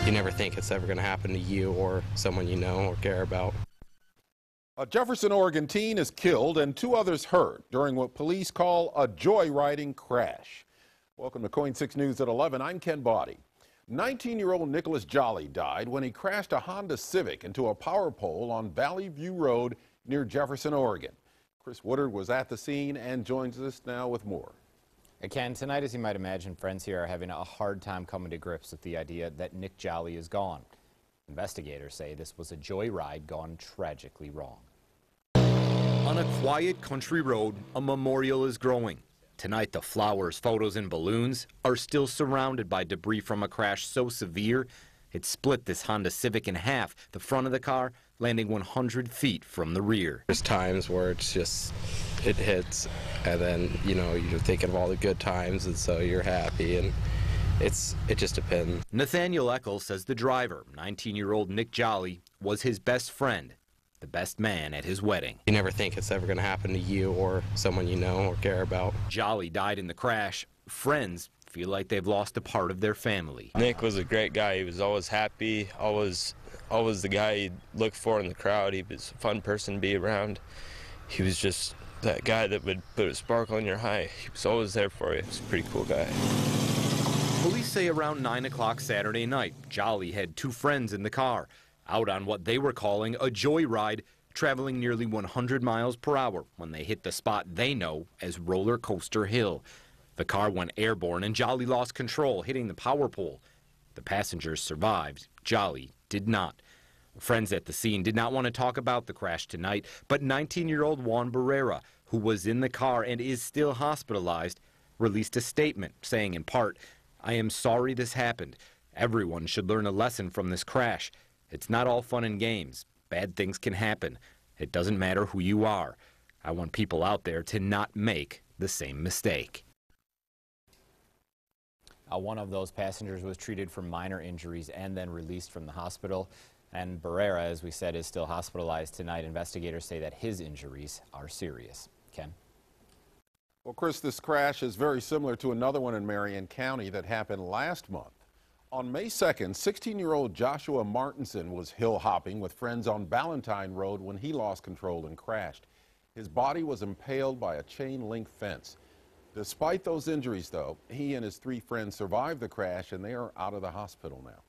You never think it's ever going to happen to you or someone you know or care about. A Jefferson, Oregon teen is killed and 2 others hurt during what police call a joyriding crash. Welcome to KOIN 6 News at 11. I'm Ken BODDIE. 19-year-old Nicholas Jolly died when he crashed a Honda Civic into a power pole on Valley View Road near Jefferson, Oregon. Chris Woodard was at the scene and joins us now with more. Ken, tonight, as you might imagine, friends here are having a hard time coming to grips with the idea that Nick Jolly is gone. Investigators say this was a joyride gone tragically wrong. On a quiet country road, a memorial is growing. Tonight, the flowers, photos, and balloons are still surrounded by debris from a crash so severe it split this Honda Civic in half, the front of the car landing 100 feet from the rear. There's times where it's just, it hits, and then, you know, you're thinking of all the good times, and so you're happy, and it just depends. NATHANIEL ECKEL says the driver, 19-year-old Nick Jolly, was his best friend, the best man at his wedding. You never think it's ever going to happen to you or someone you know or care about. Jolly died in the crash. Friends feel like they've lost a part of their family. Nick was a great guy. He was always happy, always the guy you'd look for in the crowd. He was a fun person to be around. He was just that guy that would put a sparkle in your eye. He was always there for you. He was a pretty cool guy. Police say around 9 o'clock Saturday night, Jolly had 2 friends in the car, out on what they were calling a joyride, traveling nearly 100 miles per hour when they hit the spot they know as Roller Coaster Hill. The car went airborne and Jolly lost control, hitting the power pole. The passengers survived. Jolly did not. Friends at the scene did not want to talk about the crash tonight, but 19-year-old Juan Barrera, who was in the car and is still hospitalized, released a statement saying in part, "I am sorry this happened. Everyone should learn a lesson from this crash. It's not all fun and games. Bad things can happen. It doesn't matter who you are. I want people out there to not make the same mistake." One of those passengers was treated for minor injuries and then released from the hospital. And Barrera, as we said, is still hospitalized tonight. Investigators say that his injuries are serious. Ken? Well, Chris, this crash is very similar to another one in Marion County that happened last month. On May 2nd, 16-year-old Joshua Martinson was hill hopping with friends on Valentine Road when he lost control and crashed. His body was impaled by a chain-link fence. Despite those injuries, though, he and his 3 friends survived the crash, and they are out of the hospital now.